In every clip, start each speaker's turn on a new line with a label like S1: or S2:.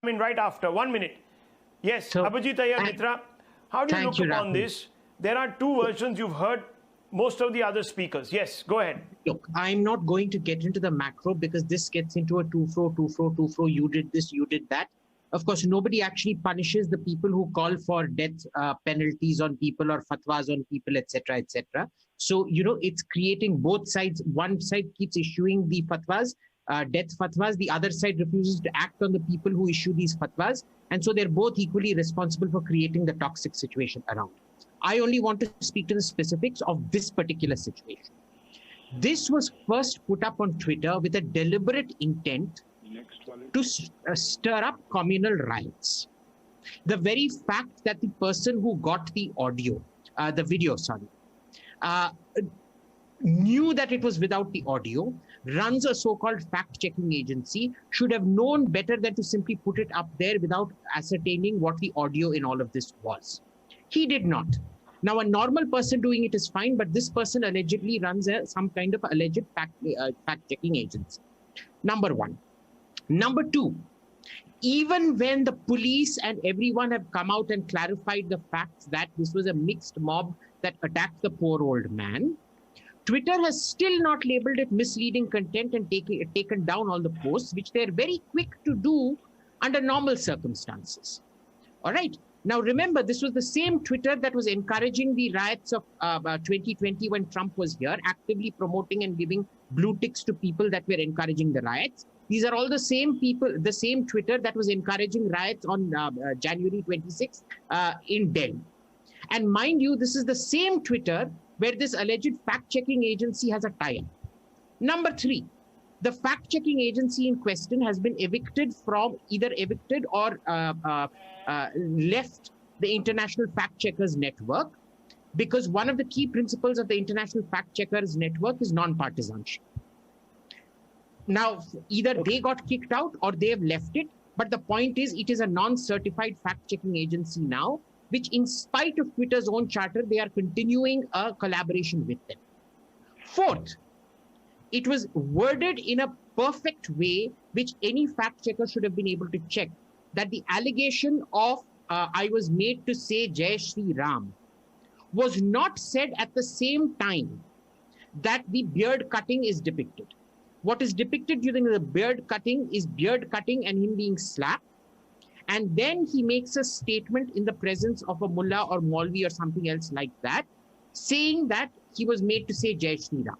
S1: in right after. 1 minute. Yes,
S2: So,
S1: Abhijit Iyer Mitra, how do you look upon
S2: Rahul.
S1: this? There are two versions. You've heard most of the other speakers. Yes, go ahead.
S2: Look, I'm not going to get into the macro because this gets into a two-fro. You did this, you did that. Of course, nobody actually punishes the people who call for death penalties on people or fatwas on people, etc., etc. So, it's creating both sides. One side keeps issuing the fatwas, death fatwas. The other side refuses to act on the people who issue these fatwas. And so they're both equally responsible for creating the toxic situation around. I only want to speak to the specifics of this particular situation. This was first put up on Twitter with a deliberate intent to stir up communal riots. The very fact that the person who got the video, knew that it was without the audio, runs a so-called fact-checking agency, should have known better than to simply put it up there without ascertaining what the audio in all of this was. He did not. Now, a normal person doing it is fine, but this person allegedly runs some kind of alleged fact-checking agency. Number one. Number two, even when the police and everyone have come out and clarified the facts that this was a mixed mob that attacked the poor old man, Twitter has still not labeled it misleading content and taken down all the posts, which they're very quick to do under normal circumstances. All right. Now, remember, this was the same Twitter that was encouraging the riots of 2020 when Trump was here, actively promoting and giving blue ticks to people that were encouraging the riots. These are all the same people, the same Twitter that was encouraging riots on January 26th in Delhi. And mind you, this is the same Twitter where this alleged fact-checking agency has a tie-up. Number three, the fact-checking agency in question has been either evicted or left the International Fact Checkers Network, because one of the key principles of the International Fact Checkers Network is non-partisanship. Now, either they got kicked out or they have left it, but the point is it is a non-certified fact-checking agency now, which in spite of Twitter's own charter, they are continuing a collaboration with them. Fourth, it was worded in a perfect way, which any fact checker should have been able to check, that the allegation of I was made to say Jai Shri Ram was not said at the same time that the beard cutting is depicted. What is depicted during the beard cutting is beard cutting and him being slapped. And then he makes a statement in the presence of a mullah or Maulvi or something else like that, saying that he was made to say Jai Shri Ram.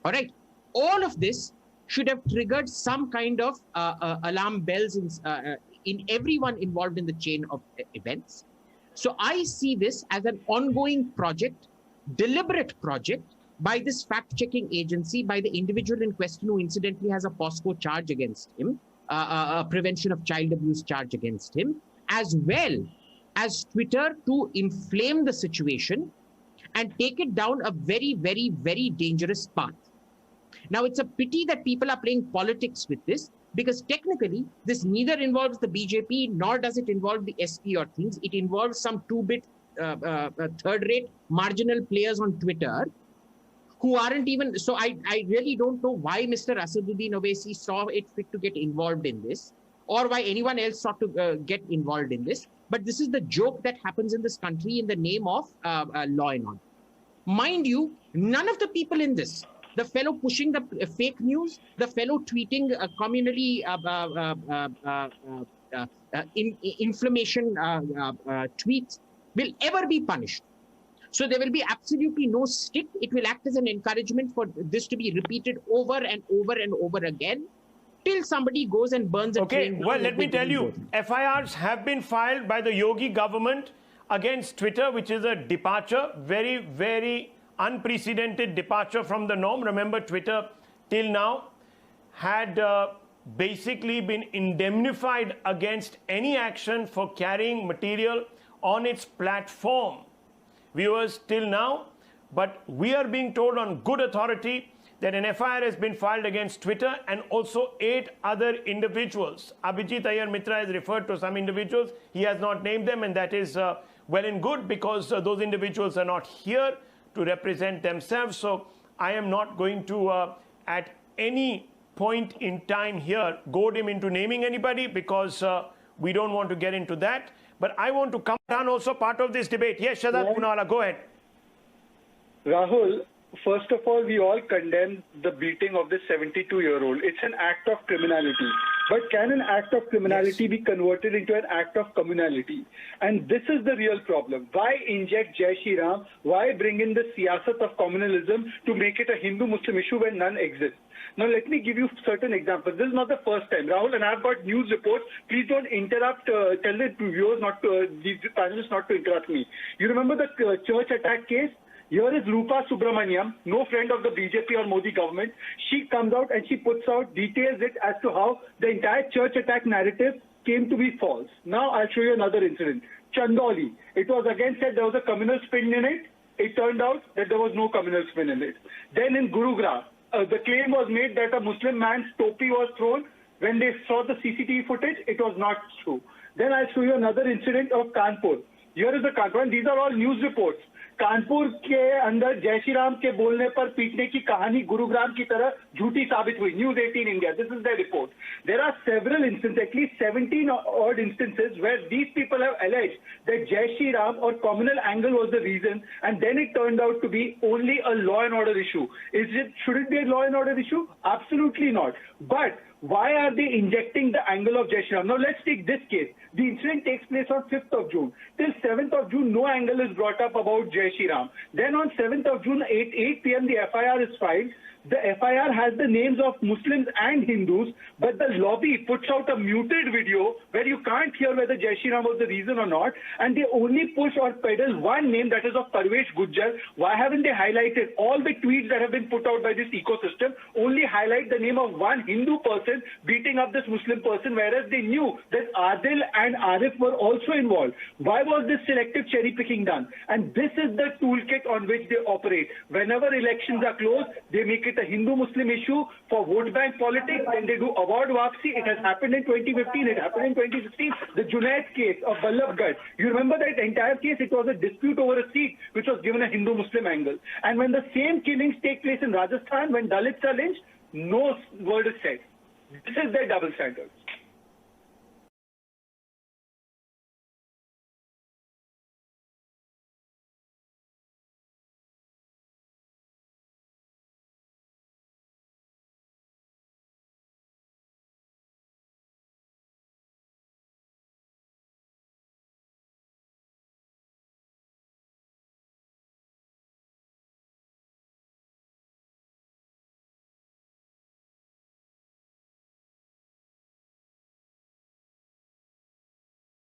S2: All right. All of this should have triggered some kind of alarm bells in everyone involved in the chain of events. So I see this as an ongoing project, deliberate project by this fact-checking agency, by the individual in question who incidentally has a POSCO charge against him, a prevention of child abuse charge against him, as well as Twitter to inflame the situation and take it down a very, very, very dangerous path. Now, it's a pity that people are playing politics with this, because technically, this neither involves the BJP, nor does it involve the SP or things. It involves some two-bit, third-rate marginal players on Twitter who aren't even... So I really don't know why Mr. Asaduddin Owaisi saw it fit to get involved in this, or why anyone else sought to get involved in this. But this is the joke that happens in this country in the name of law and order. Mind you, none of the people in this, the fellow pushing the fake news, the fellow tweeting communally inflammation tweets will ever be punished. So there will be absolutely no stick. It will act as an encouragement for this to be repeated over and over and over again till somebody goes and burns a train.
S1: Okay, well, let me tell you, FIRs have been filed by the Yogi government against Twitter, which is a departure, very, very unprecedented departure from the norm. Remember, Twitter till now had basically been indemnified against any action for carrying material on its platform. Viewers, till now, but we are being told on good authority that an FIR has been filed against Twitter and also 8 other individuals. Abhijit Iyer Mitra has referred to some individuals. He has not named them, and that is well and good, because those individuals are not here to represent themselves. So I am not going to at any point in time here goad him into naming anybody, because we don't want to get into that. But I want to come down also part of this debate. Yes, Shahzad Poonawalla, go ahead.
S3: Rahul, first of all, we all condemn the beating of this 72-year-old. It's an act of criminality. But can an act of criminality be converted into an act of communality? And this is the real problem. Why inject Jai Shri Ram? Why bring in the siyasat of communalism to make it a Hindu-Muslim issue when none exists? Now, let me give you certain examples. This is not the first time, Rahul, and I've got news reports. Please don't interrupt. Tell the viewers these panelists not to interrupt me. You remember the church attack case? Here is Rupa Subramaniam, no friend of the BJP or Modi government. She comes out and she puts out, details it as to how the entire church attack narrative came to be false. Now I'll show you another incident. Chandoli. It was again said there was a communal spin in it. It turned out that there was no communal spin in it. Then in Gurugram, the claim was made that a Muslim man's topi was thrown. When they saw the CCTV footage, it was not true. Then I'll show you another incident of Kanpur. Here is the Kanpur, and these are all news reports. Kanpur के अंदर जय श्री राम के बोलने पर पीटने की कहानी गुरुग्राम की तरह झूठी साबित हुई. News 18 India. This is their report. There are several instances, at least 17 odd instances, where these people have alleged that Jai Shri Ram or communal angle was the reason, and then it turned out to be only a law and order issue. Should it be a law and order issue? Absolutely not. But why are they injecting the angle of Jai Shri Ram? Now let's take this case. The incident takes place on 5th of June. Till 7th of June, no angle is brought up about Jai Shri Ram. Then on 7th of June, 8 p.m., the FIR is filed. The FIR has the names of Muslims and Hindus, but the lobby puts out a muted video where you can't hear whether Jai Shri Ram was the reason or not, and they only push or peddle one name, that is of Parvesh Gujjar. Why haven't they highlighted all the tweets that have been put out by this ecosystem? Only highlight the name of one Hindu person beating up this Muslim person, whereas they knew that Adil and Arif were also involved. Why was this selective cherry picking done? And this is the toolkit on which they operate. Whenever elections are close, they make it a Hindu-Muslim issue for vote bank politics. Then they do award wapsi. It has happened in 2015. It happened in 2016. The Junaid case of Ballabgarh. You remember that entire case? It was a dispute over a seat which was given a Hindu-Muslim angle. And when the same killings take place in Rajasthan, when Dalits are lynched, no word is said. This is their double standard.